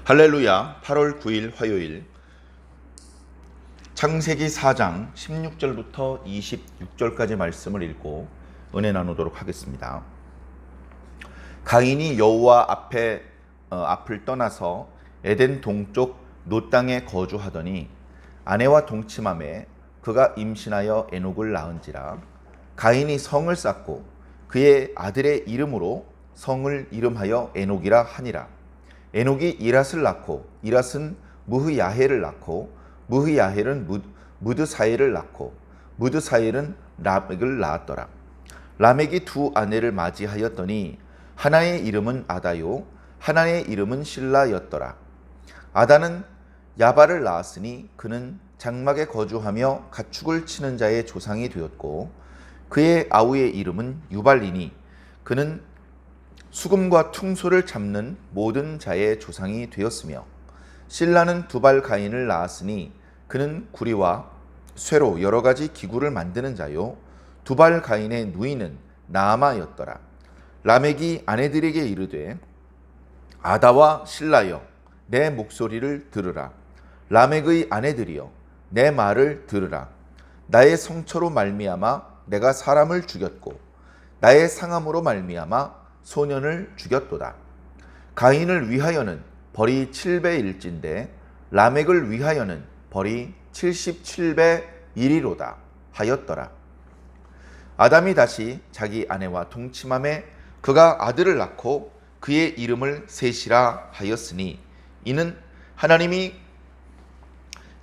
할렐루야. 8월 9일 화요일 창세기 4장 16절부터 26절까지 말씀을 읽고 은혜 나누도록 하겠습니다. 가인이 여호와 앞을 떠나서 에덴 동쪽 노 땅에 거주하더니 아내와 동침함에 그가 임신하여 에녹을 낳은지라. 가인이 성을 쌓고 그의 아들의 이름으로 성을 이름하여 에녹이라 하니라. 에녹이 이랏을 낳고 이랏은 무흐야헬을 낳고 무흐야헬은 무드사엘을 낳고 무드사엘은 라멕을 낳았더라. 라멕이 두 아내를 맞이하였더니 하나의 이름은 아다요 하나의 이름은 실라였더라. 아다는 야발을 낳았으니 그는 장막에 거주하며 가축을 치는 자의 조상이 되었고 그의 아우의 이름은 유발이니 그는 수금과 퉁소를 잡는 모든 자의 조상이 되었으며 실라는 두발 가인을 낳았으니 그는 구리와 쇠로 여러 가지 기구를 만드는 자요 두발 가인의 누이는 나아마였더라. 라멕이 아내들에게 이르되 아다와 실라여 내 목소리를 들으라. 라멕의 아내들이여 내 말을 들으라. 나의 성처로 말미암아 내가 사람을 죽였고 나의 상함으로 말미암아 소년을 죽였도다. 가인을 위하여는 벌이 7배일진데 라멕을 위하여는 벌이 77배 1이로다 하였더라. 아담이 다시 자기 아내와 동침함에 그가 아들을 낳고 그의 이름을 셋이라 하였으니 이는 하나님이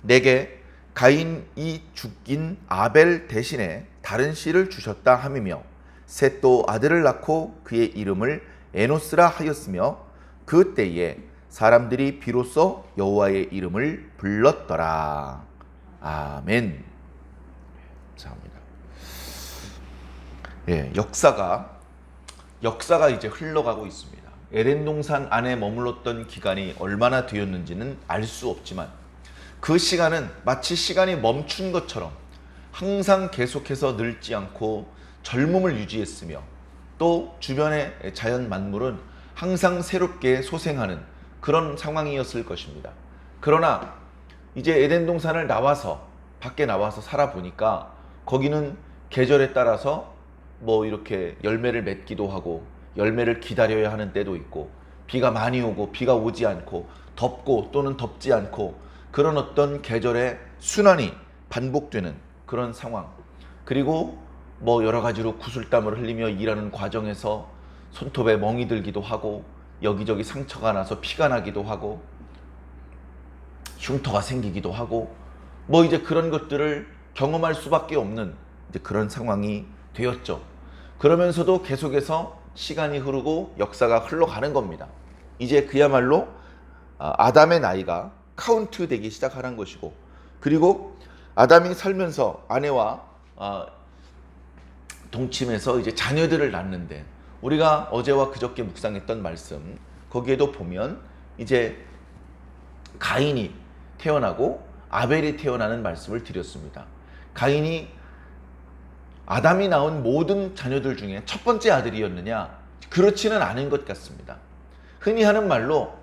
내게 가인이 죽인 아벨 대신에 다른 씨를 주셨다 함이며 셋도 아들을 낳고 그의 이름을 에노스라 하였으며 그 때에 사람들이 비로소 여호와의 이름을 불렀더라. 아멘. 감사합니다. 역사가 이제 흘러가고 있습니다. 에덴 동산 안에 머물렀던 기간이 얼마나 되었는지는 알 수 없지만 그 시간은 마치 시간이 멈춘 것처럼 항상 계속해서 늙지 않고 젊음을 유지했으며 또 주변의 자연 만물은 항상 새롭게 소생하는 그런 상황이었을 것입니다. 그러나 이제 에덴 동산을 밖에 나와서 살아보니까 거기는 계절에 따라서 이렇게 열매를 맺기도 하고 열매를 기다려야 하는 때도 있고 비가 많이 오고 비가 오지 않고 덥고 또는 덥지 않고 그런 어떤 계절의 순환이 반복되는 그런 상황, 그리고 여러 가지로 구슬땀을 흘리며 일하는 과정에서 손톱에 멍이 들기도 하고 여기저기 상처가 나서 피가 나기도 하고 흉터가 생기기도 하고 이제 그런 것들을 경험할 수밖에 없는 이제 그런 상황이 되었죠. 그러면서도 계속해서 시간이 흐르고 역사가 흘러가는 겁니다. 이제 그야말로 아담의 나이가 카운트 되기 시작하는 것이고, 그리고 아담이 살면서 아내와 동침해서 이제 자녀들을 낳는데, 우리가 어제와 그저께 묵상했던 말씀 거기에도 보면 이제 가인이 태어나고 아벨이 태어나는 말씀을 드렸습니다. 가인이 아담이 낳은 모든 자녀들 중에 첫 번째 아들이었느냐? 그렇지는 않은 것 같습니다. 흔히 하는 말로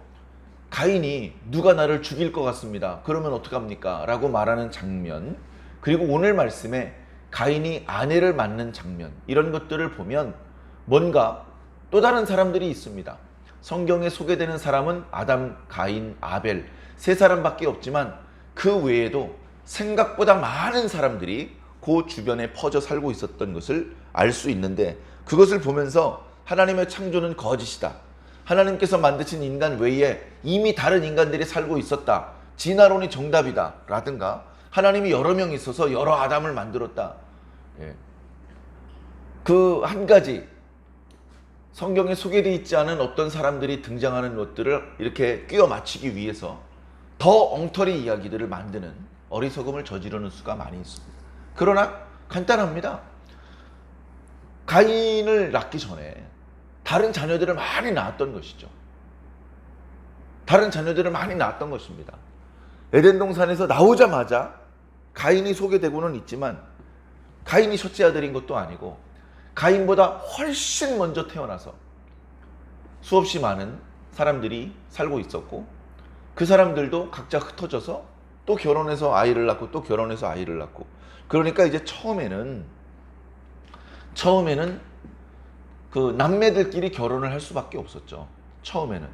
가인이 누가 나를 죽일 것 같습니다. 그러면 어떡합니까? 라고 말하는 장면, 그리고 오늘 말씀에 가인이 아내를 맞는 장면, 이런 것들을 보면 뭔가 또 다른 사람들이 있습니다. 성경에 소개되는 사람은 아담, 가인, 아벨 세 사람밖에 없지만 그 외에도 생각보다 많은 사람들이 그 주변에 퍼져 살고 있었던 것을 알 수 있는데, 그것을 보면서 하나님의 창조는 거짓이다, 하나님께서 만드신 인간 외에 이미 다른 인간들이 살고 있었다, 진화론이 정답이다 라든가 하나님이 여러 명 있어서 여러 아담을 만들었다, 그 한 가지 성경에 소개되어 있지 않은 어떤 사람들이 등장하는 것들을 이렇게 끼워 맞추기 위해서 더 엉터리 이야기들을 만드는 어리석음을 저지르는 수가 많이 있습니다. 그러나 간단합니다. 가인을 낳기 전에 다른 자녀들을 많이 낳았던 것이죠. 다른 자녀들을 많이 낳았던 것입니다. 에덴 동산에서 나오자마자 가인이 소개되고는 있지만 가인이 첫째 아들인 것도 아니고 가인보다 훨씬 먼저 태어나서 수없이 많은 사람들이 살고 있었고, 그 사람들도 각자 흩어져서 또 결혼해서 아이를 낳고 또 결혼해서 아이를 낳고. 그러니까 이제 처음에는 그 남매들끼리 결혼을 할 수밖에 없었죠. 처음에는.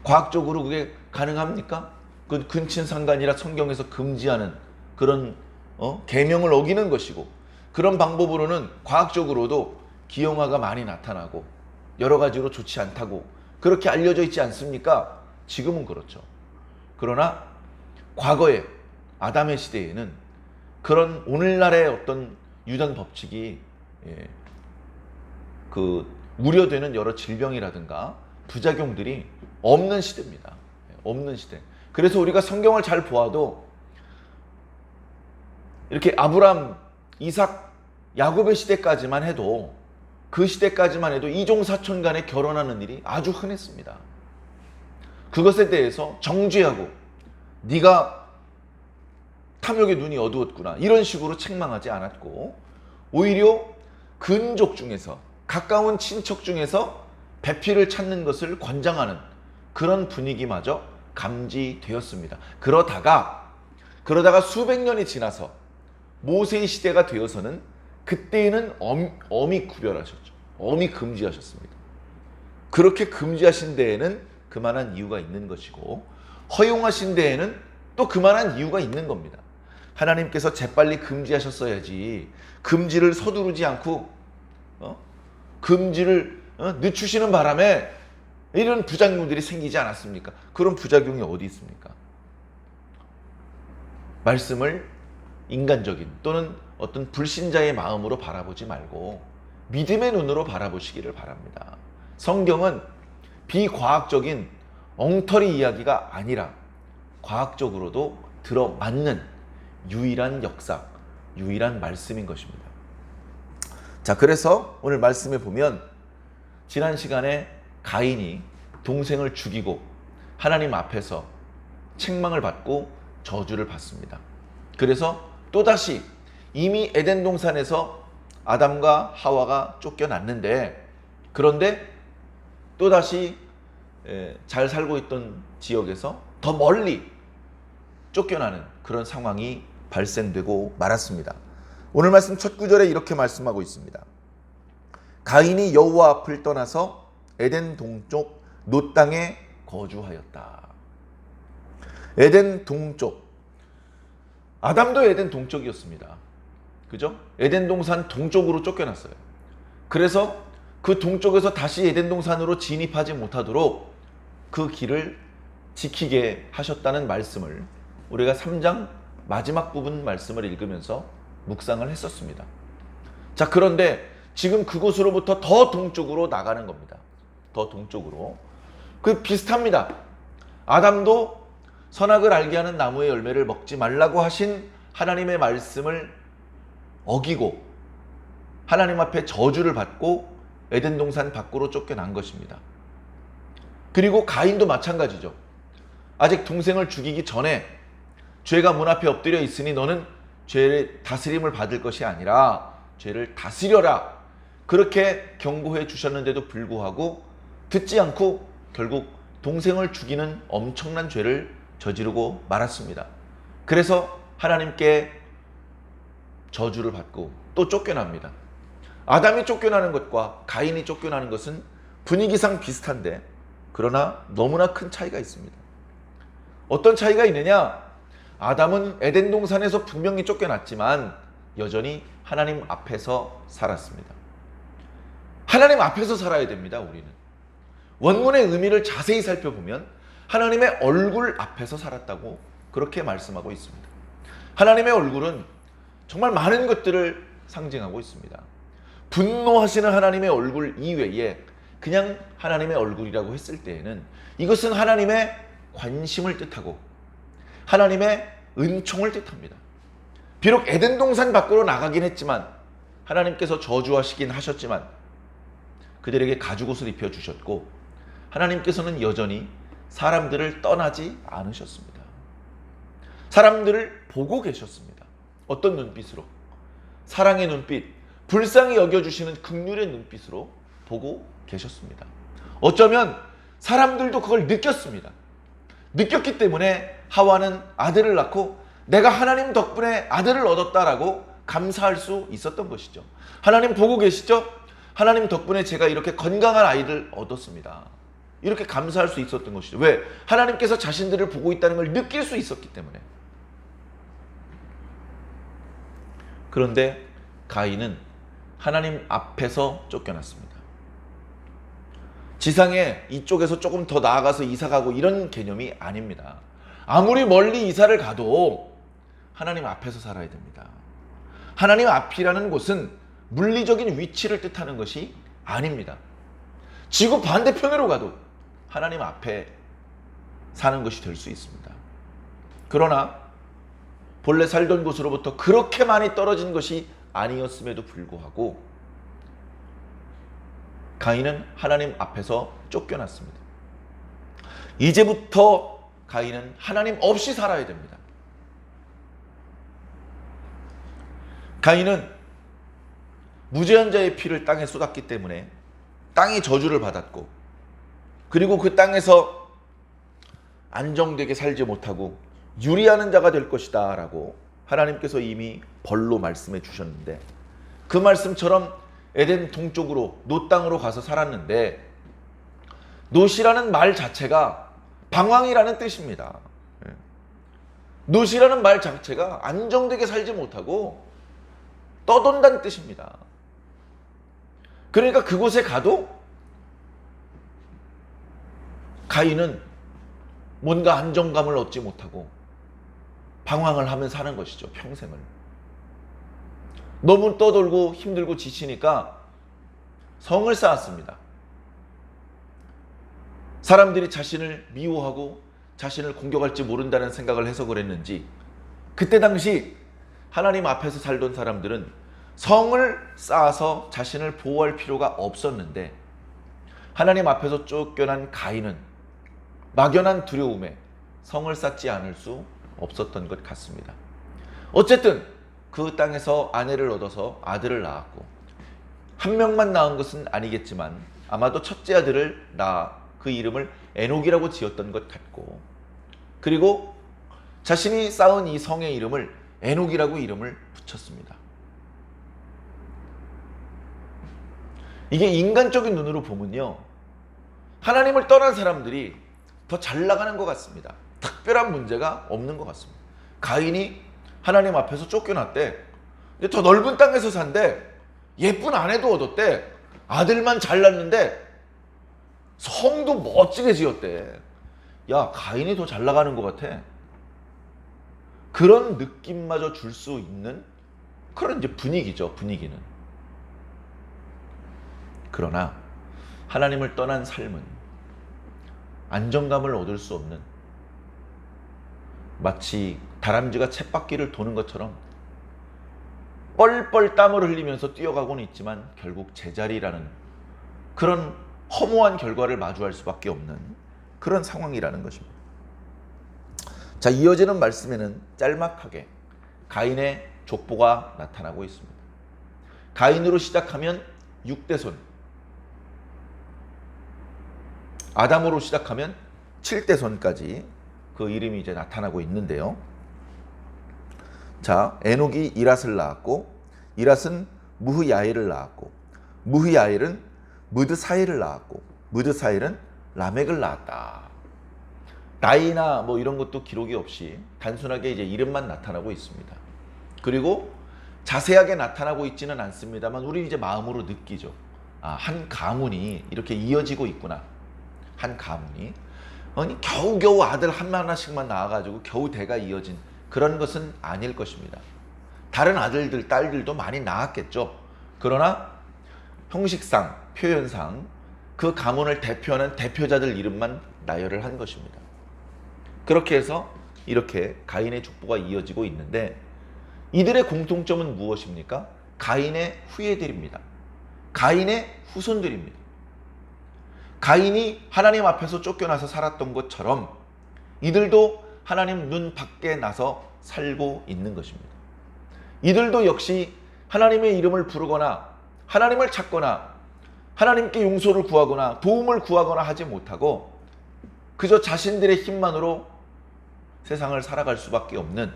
과학적으로 그게 가능합니까? 그 근친상간이라 성경에서 금지하는 그런 계명을 어기는 것이고, 그런 방법으로는 과학적으로도 기형아가 많이 나타나고 여러 가지로 좋지 않다고 그렇게 알려져 있지 않습니까? 지금은 그렇죠. 그러나 과거에 아담의 시대에는 그런 오늘날의 어떤 유전 법칙이 그 우려되는 여러 질병이라든가 부작용들이 없는 시대입니다. 없는 시대. 그래서 우리가 성경을 잘 보아도 이렇게 아브람, 이삭, 야곱의 시대까지만 해도, 그 시대까지만 해도 이종사촌 간에 결혼하는 일이 아주 흔했습니다. 그것에 대해서 정죄하고 네가 탐욕의 눈이 어두웠구나 이런 식으로 책망하지 않았고, 오히려 근족 중에서, 가까운 친척 중에서 배필을 찾는 것을 권장하는 그런 분위기마저 감지되었습니다. 그러다가 수백 년이 지나서 모세의 시대가 되어서는 그때에는 엄히 구별하셨죠. 엄히 금지하셨습니다. 그렇게 금지하신 데에는 그만한 이유가 있는 것이고, 허용하신 데에는 또 그만한 이유가 있는 겁니다. 하나님께서 재빨리 금지하셨어야지 금지를 서두르지 않고 금지를 늦추시는 바람에 이런 부작용들이 생기지 않았습니까? 그런 부작용이 어디 있습니까? 말씀을 인간적인 또는 어떤 불신자의 마음으로 바라보지 말고 믿음의 눈으로 바라보시기를 바랍니다. 성경은 비과학적인 엉터리 이야기가 아니라 과학적으로도 들어맞는 유일한 역사, 유일한 말씀인 것입니다. 자, 그래서 오늘 말씀에 보면 지난 시간에 가인이 동생을 죽이고 하나님 앞에서 책망을 받고 저주를 받습니다. 그래서 또다시 이미 에덴 동산에서 아담과 하와가 쫓겨났는데, 그런데 또다시 잘 살고 있던 지역에서 더 멀리 쫓겨나는 그런 상황이 발생되고 말았습니다. 오늘 말씀 첫 구절에 이렇게 말씀하고 있습니다. 가인이 여호와 앞을 떠나서 에덴 동쪽 놋 땅에 거주하였다. 에덴 동쪽. 아담도 에덴 동쪽이었습니다. 그죠? 에덴 동산 동쪽으로 쫓겨났어요. 그래서 그 동쪽에서 다시 에덴 동산으로 진입하지 못하도록 그 길을 지키게 하셨다는 말씀을 우리가 3장 마지막 부분 말씀을 읽으면서 묵상을 했었습니다. 자, 그런데 지금 그곳으로부터 더 동쪽으로 나가는 겁니다. 더 동쪽으로. 그 비슷합니다. 아담도 선악을 알게 하는 나무의 열매를 먹지 말라고 하신 하나님의 말씀을 어기고 하나님 앞에 저주를 받고 에덴 동산 밖으로 쫓겨난 것입니다. 그리고 가인도 마찬가지죠. 아직 동생을 죽이기 전에 죄가 문 앞에 엎드려 있으니 너는 죄의 다스림을 받을 것이 아니라 죄를 다스려라. 그렇게 경고해 주셨는데도 불구하고 듣지 않고 결국 동생을 죽이는 엄청난 죄를 저지르고 말았습니다. 그래서 하나님께 저주를 받고 또 쫓겨납니다. 아담이 쫓겨나는 것과 가인이 쫓겨나는 것은 분위기상 비슷한데 그러나 너무나 큰 차이가 있습니다. 어떤 차이가 있느냐? 아담은 에덴 동산에서 분명히 쫓겨났지만 여전히 하나님 앞에서 살았습니다. 하나님 앞에서 살아야 됩니다. 우리는 원문의 의미를 자세히 살펴보면 하나님의 얼굴 앞에서 살았다고 그렇게 말씀하고 있습니다. 하나님의 얼굴은 정말 많은 것들을 상징하고 있습니다. 분노하시는 하나님의 얼굴 이외에 그냥 하나님의 얼굴이라고 했을 때에는 이것은 하나님의 관심을 뜻하고 하나님의 은총을 뜻합니다. 비록 에덴 동산 밖으로 나가긴 했지만 하나님께서 저주하시긴 하셨지만 그들에게 가죽옷을 입혀주셨고 하나님께서는 여전히 사람들을 떠나지 않으셨습니다. 사람들을 보고 계셨습니다. 어떤 눈빛으로? 사랑의 눈빛, 불쌍히 여겨주시는 긍휼의 눈빛으로 보고 계셨습니다. 어쩌면 사람들도 그걸 느꼈습니다. 느꼈기 때문에 하와는 아들을 낳고 내가 하나님 덕분에 아들을 얻었다라고 감사할 수 있었던 것이죠. 하나님 보고 계시죠? 하나님 덕분에 제가 이렇게 건강한 아이를 얻었습니다. 이렇게 감사할 수 있었던 것이죠. 왜? 하나님께서 자신들을 보고 있다는 걸 느낄 수 있었기 때문에. 그런데 가인은 하나님 앞에서 쫓겨났습니다. 지상에 이쪽에서 조금 더 나아가서 이사가고 이런 개념이 아닙니다. 아무리 멀리 이사를 가도 하나님 앞에서 살아야 됩니다. 하나님 앞이라는 곳은 물리적인 위치를 뜻하는 것이 아닙니다. 지구 반대편으로 가도 하나님 앞에 사는 것이 될 수 있습니다. 그러나 본래 살던 곳으로부터 그렇게 많이 떨어진 것이 아니었음에도 불구하고 가인은 하나님 앞에서 쫓겨났습니다. 이제부터 가인은 하나님 없이 살아야 됩니다. 가인은 무죄한 자의 피를 땅에 쏟았기 때문에 땅이 저주를 받았고, 그리고 그 땅에서 안정되게 살지 못하고 유리하는 자가 될 것이다 라고 하나님께서 이미 벌로 말씀해 주셨는데, 그 말씀처럼 에덴 동쪽으로 노 땅으로 가서 살았는데, 노시라는 말 자체가 방황이라는 뜻입니다. 노시라는 말 자체가 안정되게 살지 못하고 떠돈다는 뜻입니다. 그러니까 그곳에 가도 가인은 뭔가 안정감을 얻지 못하고 방황을 하며 사는 것이죠. 평생을. 너무 떠돌고 힘들고 지치니까 성을 쌓았습니다. 사람들이 자신을 미워하고 자신을 공격할지 모른다는 생각을 해서 그랬는지, 그때 당시 하나님 앞에서 살던 사람들은 성을 쌓아서 자신을 보호할 필요가 없었는데, 하나님 앞에서 쫓겨난 가인은 막연한 두려움에 성을 쌓지 않을 수 없었던 것 같습니다. 어쨌든 그 땅에서 아내를 얻어서 아들을 낳았고, 한 명만 낳은 것은 아니겠지만 아마도 첫째 아들을 낳아 그 이름을 에녹이라고 지었던 것 같고, 그리고 자신이 쌓은 이 성의 이름을 에녹이라고 이름을 붙였습니다. 이게 인간적인 눈으로 보면요, 하나님을 떠난 사람들이 더 잘 나가는 것 같습니다. 특별한 문제가 없는 것 같습니다. 가인이 하나님 앞에서 쫓겨났대. 더 넓은 땅에서 산대. 예쁜 아내도 얻었대. 아들만 잘 낳는데 성도 멋지게 지었대. 야, 가인이 더 잘 나가는 것 같아. 그런 느낌마저 줄 수 있는 그런 이제 분위기죠. 분위기는. 그러나 하나님을 떠난 삶은 안정감을 얻을 수 없는, 마치 다람쥐가 쳇바퀴를 도는 것처럼 뻘뻘 땀을 흘리면서 뛰어가고는 있지만 결국 제자리라는 그런 허무한 결과를 마주할 수밖에 없는 그런 상황이라는 것입니다. 자, 이어지는 말씀에는 짤막하게 가인의 족보가 나타나고 있습니다. 가인으로 시작하면 6대손, 아담으로 시작하면 7대손까지 그 이름이 이제 나타나고 있는데요. 자, 에녹이 이랏을 낳았고, 이랏은 무흐야엘을 낳았고, 무흐야엘은 무드사엘을 낳았고, 무드사엘은 라멕을 낳았다. 나이나 뭐 이런 것도 기록이 없이 단순하게 이제 이름만 나타나고 있습니다. 그리고 자세하게 나타나고 있지는 않습니다만 우리 이제 마음으로 느끼죠. 아, 한 가문이 이렇게 이어지고 있구나. 한 가문이. 아니, 겨우겨우 아들 하나씩만 낳아가지고 겨우 대가 이어진 그런 것은 아닐 것입니다. 다른 아들들, 딸들도 많이 낳았겠죠. 그러나 형식상, 표현상 그 가문을 대표하는 대표자들 이름만 나열을 한 것입니다. 그렇게 해서 이렇게 가인의 족보가 이어지고 있는데, 이들의 공통점은 무엇입니까? 가인의 후예들입니다. 가인의 후손들입니다. 가인이 하나님 앞에서 쫓겨나서 살았던 것처럼 이들도 하나님 눈 밖에 나서 살고 있는 것입니다. 이들도 역시 하나님의 이름을 부르거나 하나님을 찾거나 하나님께 용서를 구하거나 도움을 구하거나 하지 못하고 그저 자신들의 힘만으로 세상을 살아갈 수밖에 없는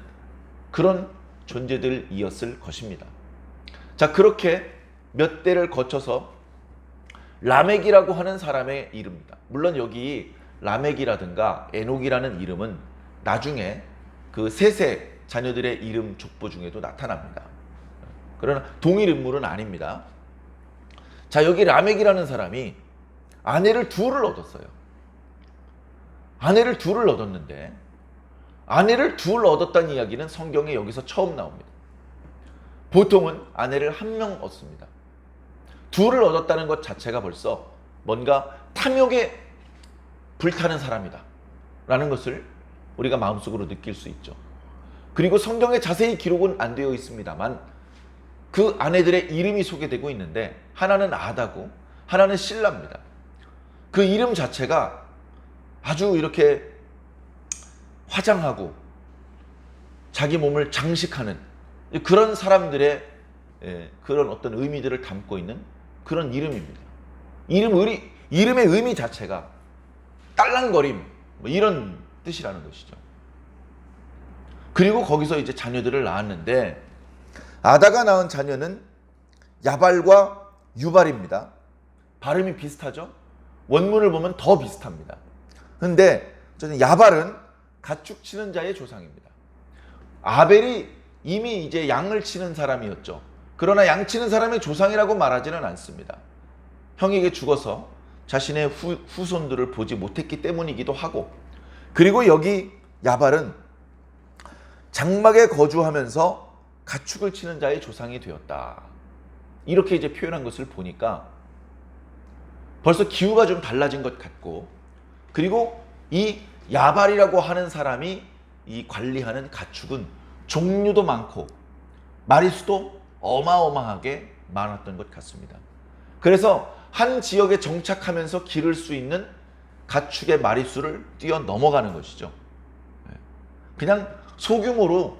그런 존재들이었을 것입니다. 자, 그렇게 몇 대를 거쳐서 라멕이라고 하는 사람의 이름입니다. 물론 여기 라멕이라든가 에녹이라는 이름은 나중에 그 셋의 자녀들의 이름 족보 중에도 나타납니다. 그러나 동일 인물은 아닙니다. 자, 여기 라멕이라는 사람이 아내를 둘을 얻었어요. 아내를 둘을 얻었는데 아내를 둘 얻었다는 이야기는 성경에 여기서 처음 나옵니다. 보통은 아내를 한 명 얻습니다. 둘을 얻었다는 것 자체가 벌써 뭔가 탐욕에 불타는 사람이다 라는 것을 우리가 마음속으로 느낄 수 있죠. 그리고 성경에 자세히 기록은 안 되어 있습니다만 그 아내들의 이름이 소개되고 있는데 하나는 아다고 하나는 실라입니다. 그 이름 자체가 아주 이렇게 화장하고 자기 몸을 장식하는 그런 사람들의 그런 어떤 의미들을 담고 있는 그런 이름입니다. 이름의 의미 자체가 딸랑거림 뭐 이런 뜻이라는 것이죠. 그리고 거기서 이제 자녀들을 낳았는데 아다가 낳은 자녀는 야발과 유발입니다. 발음이 비슷하죠? 원문을 보면 더 비슷합니다. 근데 저는 야발은 가축 치는 자의 조상입니다. 아벨이 이미 이제 양을 치는 사람이었죠. 그러나 양 치는 사람의 조상이라고 말하지는 않습니다. 형에게 죽어서 자신의 후손들을 보지 못했기 때문이기도 하고, 그리고 여기 야발은 장막에 거주하면서 가축을 치는 자의 조상이 되었다. 이렇게 이제 표현한 것을 보니까 벌써 기후가 좀 달라진 것 같고, 그리고 이 야발이라고 하는 사람이 이 관리하는 가축은 종류도 많고 마리수도 어마어마하게 많았던 것 같습니다. 그래서 한 지역에 정착하면서 기를 수 있는 가축의 마리수를 뛰어넘어가는 것이죠. 그냥 소규모로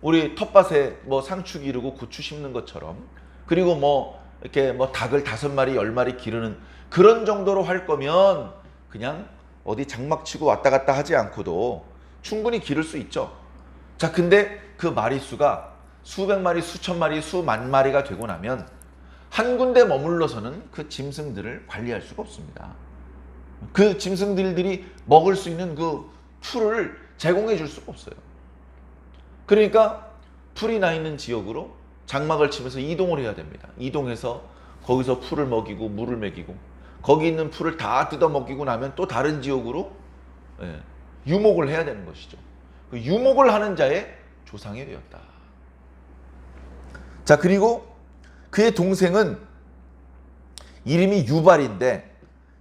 우리 텃밭에 뭐 상추 기르고 고추 심는 것처럼, 그리고 뭐 이렇게 뭐 닭을 5마리 10마리 기르는 그런 정도로 할 거면 그냥 어디 장막 치고 왔다 갔다 하지 않고도 충분히 기를 수 있죠. 자, 근데 그 마리수가 수백 마리, 수천 마리, 수만 마리가 되고 나면 한 군데 머물러서는 그 짐승들을 관리할 수가 없습니다. 그 짐승들이 먹을 수 있는 그 풀을 제공해 줄 수가 없어요. 그러니까 풀이 나 있는 지역으로 장막을 치면서 이동을 해야 됩니다. 이동해서 거기서 풀을 먹이고 물을 먹이고, 거기 있는 풀을 다 뜯어 먹이고 나면 또 다른 지역으로 유목을 해야 되는 것이죠. 그 유목을 하는 자의 조상이 되었다. 자, 그리고 그의 동생은 이름이 유발인데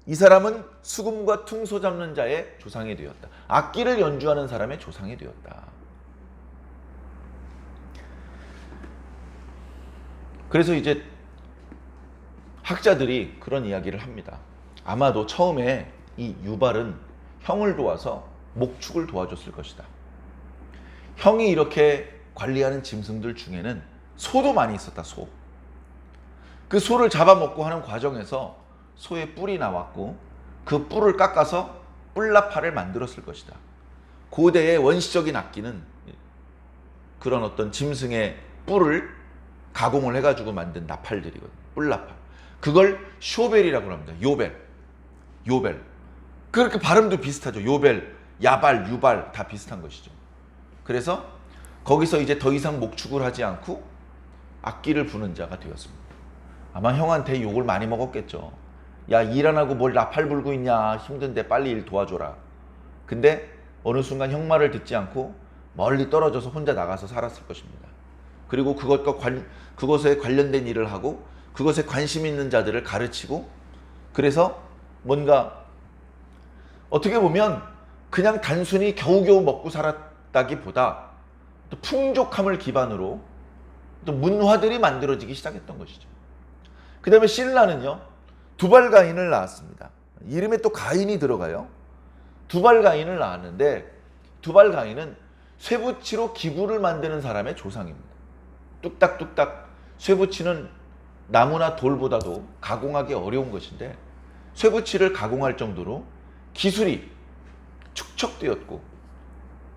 이 사람은 수금과 퉁소 잡는 자의 조상이 되었다. 악기를 연주하는 사람의 조상이 되었다. 그래서 이제 학자들이 그런 이야기를 합니다. 아마도 처음에 이 유발은 형을 도와서 목축을 도와줬을 것이다. 형이 이렇게 관리하는 짐승들 중에는 소도 많이 있었다. 소. 그 소를 잡아먹고 하는 과정에서 소의 뿔이 나왔고 그 뿔을 깎아서 뿔나팔을 만들었을 것이다. 고대의 원시적인 악기는 그런 어떤 짐승의 뿔을 가공을 해가지고 만든 나팔들이거든요. 뿔나팔. 그걸 쇼벨이라고 합니다. 요벨. 그렇게 발음도 비슷하죠. 요벨, 야발, 유발 다 비슷한 것이죠. 그래서 거기서 이제 더 이상 목축을 하지 않고 악기를 부는 자가 되었습니다. 아마 형한테 욕을 많이 먹었겠죠. 야, 일 안 하고 뭘 나팔 불고 있냐, 힘든데 빨리 일 도와줘라. 근데 어느 순간 형 말을 듣지 않고 멀리 떨어져서 혼자 나가서 살았을 것입니다. 그리고 그것에 관련된 일을 하고 그것에 관심 있는 자들을 가르치고, 그래서 뭔가 어떻게 보면 그냥 단순히 겨우겨우 먹고 살았다기보다 또 풍족함을 기반으로 또 문화들이 만들어지기 시작했던 것이죠. 그 다음에 실라는요, 두발가인을 낳았습니다. 이름에 또 가인이 들어가요. 두발가인을 낳았는데 두발가인은 쇠붙이로 기구를 만드는 사람의 조상입니다. 뚝딱뚝딱 쇠붙이는 나무나 돌보다도 가공하기 어려운 것인데 쇠붙이를 가공할 정도로 기술이 축적되었고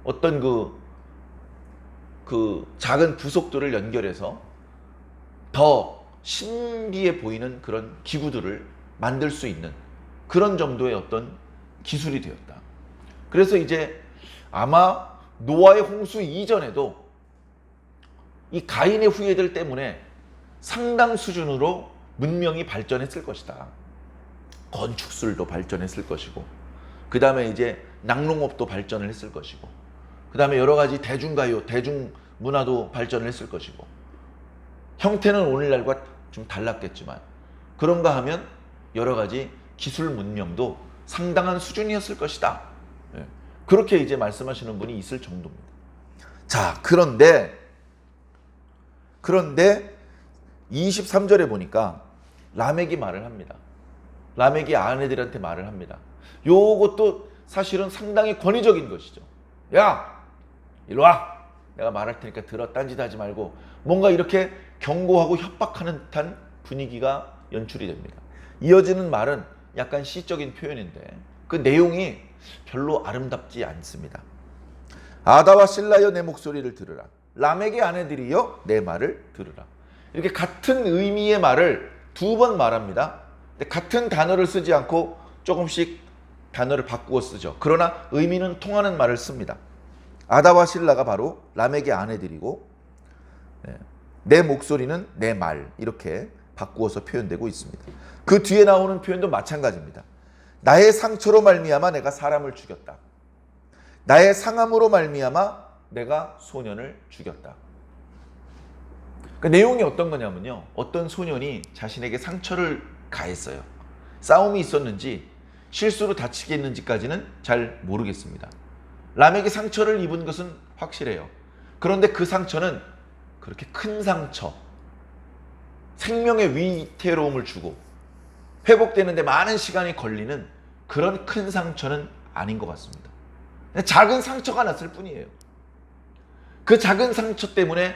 어떤 그 작은 부속들을 연결해서 더 신비해 보이는 그런 기구들을 만들 수 있는 그런 정도의 어떤 기술이 되었다. 그래서 이제 아마 노아의 홍수 이전에도 이 가인의 후예들 때문에 상당 수준으로 문명이 발전했을 것이다. 건축술도 발전했을 것이고, 그 다음에 이제 낙농업도 발전을 했을 것이고, 그 다음에 여러 가지 대중가요, 대중문화도 발전을 했을 것이고, 형태는 오늘날과 좀 달랐겠지만, 그런가 하면 여러 가지 기술 문명도 상당한 수준이었을 것이다. 그렇게 이제 말씀하시는 분이 있을 정도입니다. 자, 그런데 23절에 보니까 라멕이 말을 합니다. 라멕이 아내들한테 말을 합니다. 요것도 사실은 상당히 권위적인 것이죠. 야, 이리 와. 내가 말할 테니까 들어. 딴짓 하지 말고. 뭔가 이렇게 경고하고 협박하는 듯한 분위기가 연출이 됩니다. 이어지는 말은 약간 시적인 표현인데 그 내용이 별로 아름답지 않습니다. 아다와 실라여 내 목소리를 들으라. 라멕의 아내들이여 내 말을 들으라. 이렇게 같은 의미의 말을 두 번 말합니다. 근데 같은 단어를 쓰지 않고 조금씩 단어를 바꾸어 쓰죠. 그러나 의미는 통하는 말을 씁니다. 아다와 실라가 바로 라멕의 아내들이고, 내 목소리는 내 말, 이렇게 바꾸어서 표현되고 있습니다. 그 뒤에 나오는 표현도 마찬가지입니다. 나의 상처로 말미암아 내가 사람을 죽였다. 나의 상함으로 말미암아 내가 소년을 죽였다. 그 내용이 어떤 거냐면요, 어떤 소년이 자신에게 상처를 가했어요. 싸움이 있었는지 실수로 다치겠는지까지는 잘 모르겠습니다. 라멕이 상처를 입은 것은 확실해요. 그런데 그 상처는 그렇게 큰 상처, 생명의 위태로움을 주고 회복되는데 많은 시간이 걸리는 그런 큰 상처는 아닌 것 같습니다. 작은 상처가 났을 뿐이에요. 그 작은 상처 때문에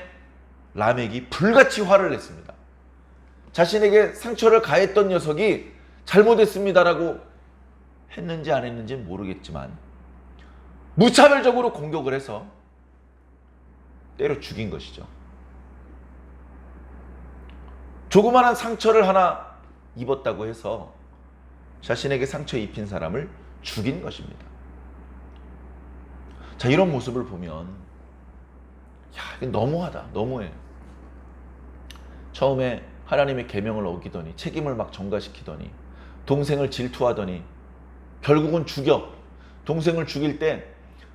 라멕이 불같이 화를 냈습니다. 자신에게 상처를 가했던 녀석이 잘못했습니다라고 했는지 안 했는지는 모르겠지만 무차별적으로 공격을 해서 때려 죽인 것이죠. 조그마한 상처를 하나 입었다고 해서 자신에게 상처 입힌 사람을 죽인 것입니다. 자, 이런 모습을 보면 이게 너무하다, 너무해. 처음에 하나님의 계명을 어기더니 책임을 막 전가시키더니 동생을 질투하더니 결국은 죽여. 동생을 죽일 때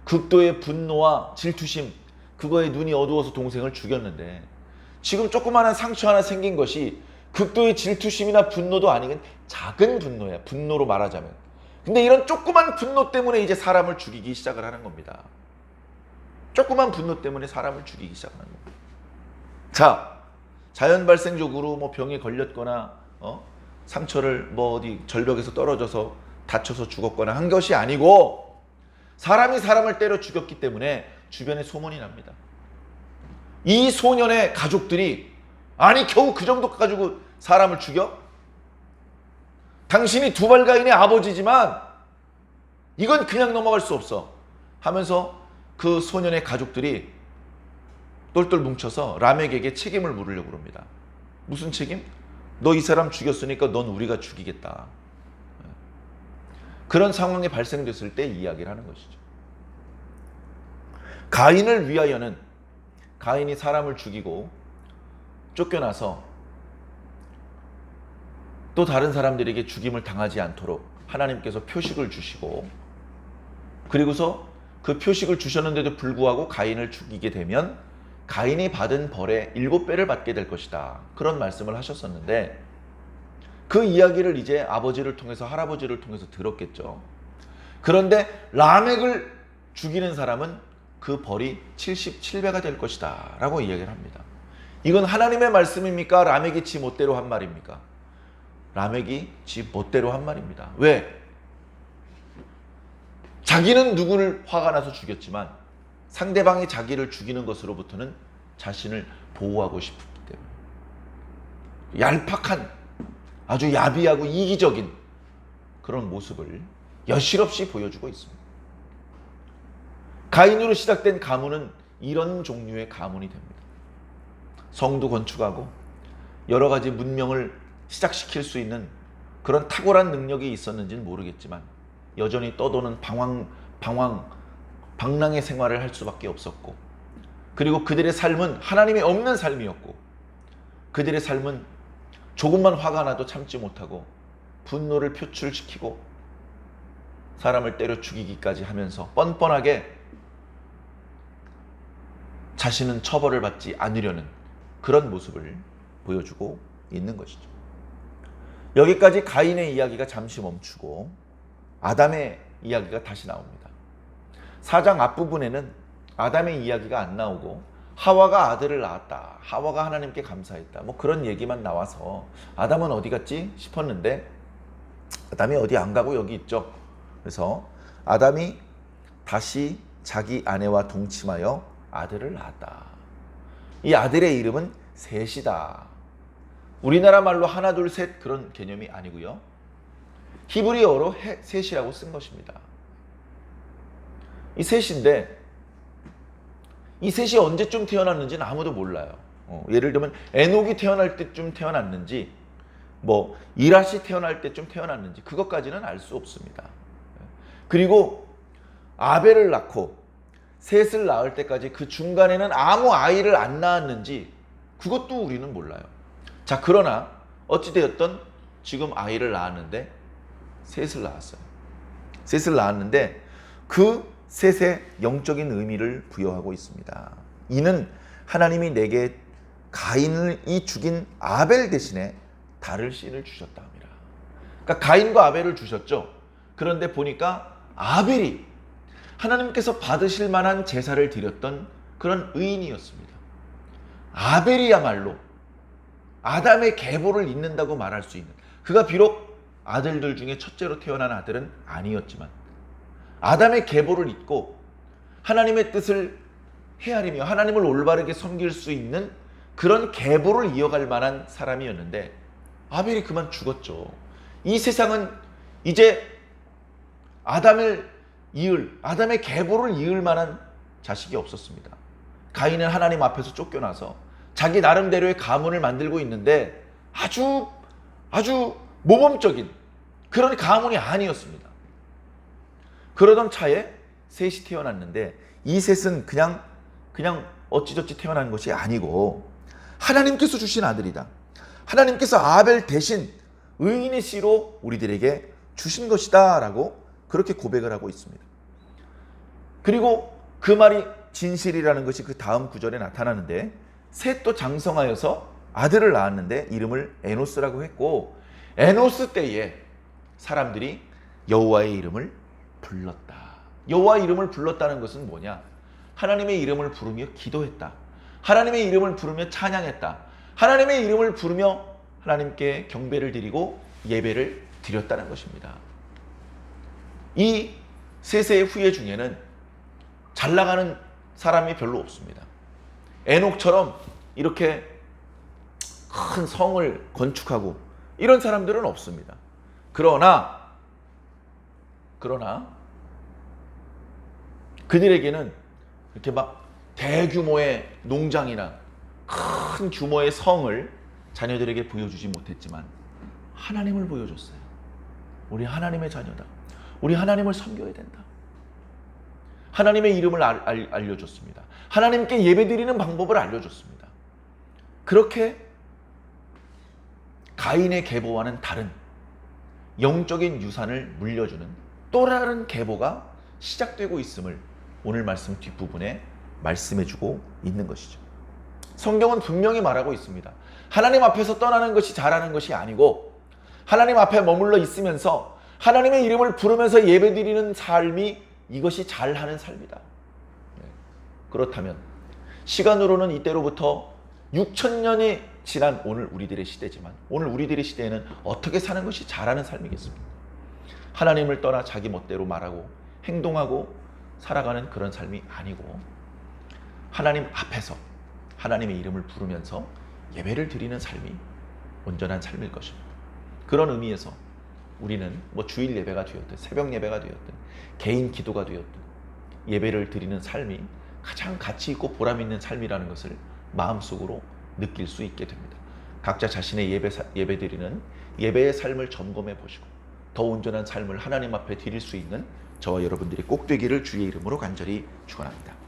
극도의 분노와 질투심, 그거에 눈이 어두워서 동생을 죽였는데 지금 조그마한 상처 하나 생긴 것이 극도의 질투심이나 분노도 아니건 작은 분노야. 분노로 말하자면. 근데 이런 조그만 분노 때문에 이제 사람을 죽이기 시작을 하는 겁니다. 조그만 분노 때문에 사람을 죽이기 시작하는 겁니다. 자, 자연 발생적으로 뭐 병에 걸렸거나 상처를 뭐 어디 절벽에서 떨어져서 다쳐서 죽었거나 한 것이 아니고 사람이 사람을 때려 죽였기 때문에 주변에 소문이 납니다. 이 소년의 가족들이 아니 겨우 그 정도 가지고 사람을 죽여? 당신이 두발가인의 아버지지만 이건 그냥 넘어갈 수 없어 하면서 그 소년의 가족들이 똘똘 뭉쳐서 라멕에게 책임을 물으려고 합니다. 무슨 책임? 너 이 사람 죽였으니까 넌 우리가 죽이겠다. 그런 상황이 발생됐을 때 이야기를 하는 것이죠. 가인을 위하여는 가인이 사람을 죽이고 쫓겨나서 또 다른 사람들에게 죽임을 당하지 않도록 하나님께서 표식을 주시고, 그리고서 그 표식을 주셨는데도 불구하고 가인을 죽이게 되면 가인이 받은 벌의 7배를 받게 될 것이다. 그런 말씀을 하셨었는데 그 이야기를 이제 아버지를 통해서 할아버지를 통해서 들었겠죠. 그런데 라멕을 죽이는 사람은 그 벌이 77배가 될 것이다 라고 이야기를 합니다. 이건 하나님의 말씀입니까? 라멕이 지 멋대로 한 말입니까? 라멕이 지 멋대로 한 말입니다. 왜? 자기는 누구를 화가 나서 죽였지만 상대방이 자기를 죽이는 것으로부터는 자신을 보호하고 싶기 때문에 얄팍한, 아주 야비하고 이기적인 그런 모습을 여실없이 보여주고 있습니다. 가인으로 시작된 가문은 이런 종류의 가문이 됩니다. 성도 건축하고 여러 가지 문명을 시작시킬 수 있는 그런 탁월한 능력이 있었는지는 모르겠지만 여전히 떠도는 방랑의 생활을 할 수밖에 없었고, 그리고 그들의 삶은 하나님이 없는 삶이었고, 그들의 삶은 조금만 화가 나도 참지 못하고 분노를 표출시키고 사람을 때려 죽이기까지 하면서 뻔뻔하게 자신은 처벌을 받지 않으려는 그런 모습을 보여주고 있는 것이죠. 여기까지 가인의 이야기가 잠시 멈추고 아담의 이야기가 다시 나옵니다. 4장 앞부분에는 아담의 이야기가 안 나오고 하와가 아들을 낳았다, 하와가 하나님께 감사했다, 뭐 그런 얘기만 나와서 아담은 어디 갔지 싶었는데 아담이 어디 안 가고 여기 있죠. 그래서 아담이 다시 자기 아내와 동침하여 아들을 낳았다. 이 아들의 이름은 셋이다. 우리나라 말로 하나 둘 셋 그런 개념이 아니고요, 히브리어로 셋이라고 쓴 것입니다. 이 셋인데 이 셋이 언제쯤 태어났는지는 아무도 몰라요. 예를 들면 에녹이 태어날 때쯤 태어났는지, 뭐 이라시 태어날 때쯤 태어났는지 그것까지는 알 수 없습니다. 그리고 아벨을 낳고 셋을 낳을 때까지 그 중간에는 아무 아이를 안 낳았는지 그것도 우리는 몰라요. 자, 그러나 어찌되었던 지금 아이를 낳았는데 셋을 낳았어요. 셋을 낳았는데 그 셋의 영적인 의미를 부여하고 있습니다. 이는 하나님이 내게 가인을 죽인 아벨 대신에 다를 씨를 주셨다 합니다. 그러니까 가인과 아벨을 주셨죠. 그런데 보니까 아벨이 하나님께서 받으실 만한 제사를 드렸던 그런 의인이었습니다. 아벨이야말로 아담의 계보를 잇는다고 말할 수 있는, 그가 비록 아들들 중에 첫째로 태어난 아들은 아니었지만 아담의 계보를 잇고 하나님의 뜻을 헤아리며 하나님을 올바르게 섬길 수 있는 그런 계보를 이어갈 만한 사람이었는데 아벨이 그만 죽었죠. 이 세상은 이제 아담의 계보를 이을 만한 자식이 없었습니다. 가인은 하나님 앞에서 쫓겨나서 자기 나름대로의 가문을 만들고 있는데 아주 모범적인 그런 가문이 아니었습니다. 그러던 차에 셋이 태어났는데 이 셋은 그냥 어찌저찌 태어난 것이 아니고 하나님께서 주신 아들이다. 하나님께서 아벨 대신 의인의 씨로 우리들에게 주신 것이다 라고 그렇게 고백을 하고 있습니다. 그리고 그 말이 진실이라는 것이 그 다음 구절에 나타나는데, 셋도 장성하여서 아들을 낳았는데 이름을 에노스라고 했고, 에노스 때에 사람들이 여호와의 이름을 불렀다. 여호와의 이름을 불렀다는 것은 뭐냐? 하나님의 이름을 부르며 기도했다. 하나님의 이름을 부르며 찬양했다. 하나님의 이름을 부르며 하나님께 경배를 드리고 예배를 드렸다는 것입니다. 이 셋의 후예 중에는 잘 나가는 사람이 별로 없습니다. 에녹처럼 이렇게 큰 성을 건축하고 이런 사람들은 없습니다. 그러나 그들에게는 이렇게 막 대규모의 농장이나 큰 규모의 성을 자녀들에게 보여주지 못했지만 하나님을 보여줬어요. 우리 하나님의 자녀다. 우리 하나님을 섬겨야 된다. 하나님의 이름을 알려줬습니다. 하나님께 예배드리는 방법을 알려줬습니다. 그렇게 가인의 계보와는 다른 영적인 유산을 물려주는 또 다른 계보가 시작되고 있음을 오늘 말씀 뒷부분에 말씀해주고 있는 것이죠. 성경은 분명히 말하고 있습니다. 하나님 앞에서 떠나는 것이 잘하는 것이 아니고 하나님 앞에 머물러 있으면서 하나님의 이름을 부르면서 예배드리는 삶이 이것이 잘하는 삶이다. 그렇다면 시간으로는 이때로부터 6,000년이 지난 오늘 우리들의 시대지만 오늘 우리들의 시대에는 어떻게 사는 것이 잘하는 삶이겠습니까? 하나님을 떠나 자기 멋대로 말하고 행동하고 살아가는 그런 삶이 아니고 하나님 앞에서 하나님의 이름을 부르면서 예배를 드리는 삶이 온전한 삶일 것입니다. 그런 의미에서 우리는 뭐 주일 예배가 되었든 새벽 예배가 되었든 개인 기도가 되었든 예배를 드리는 삶이 가장 가치 있고 보람 있는 삶이라는 것을 마음속으로 느낄 수 있게 됩니다. 각자 자신의 예배 드리는 예배의 삶을 점검해 보시고 더 온전한 삶을 하나님 앞에 드릴 수 있는 저와 여러분들이 꼭 되기를 주의 이름으로 간절히 축원합니다.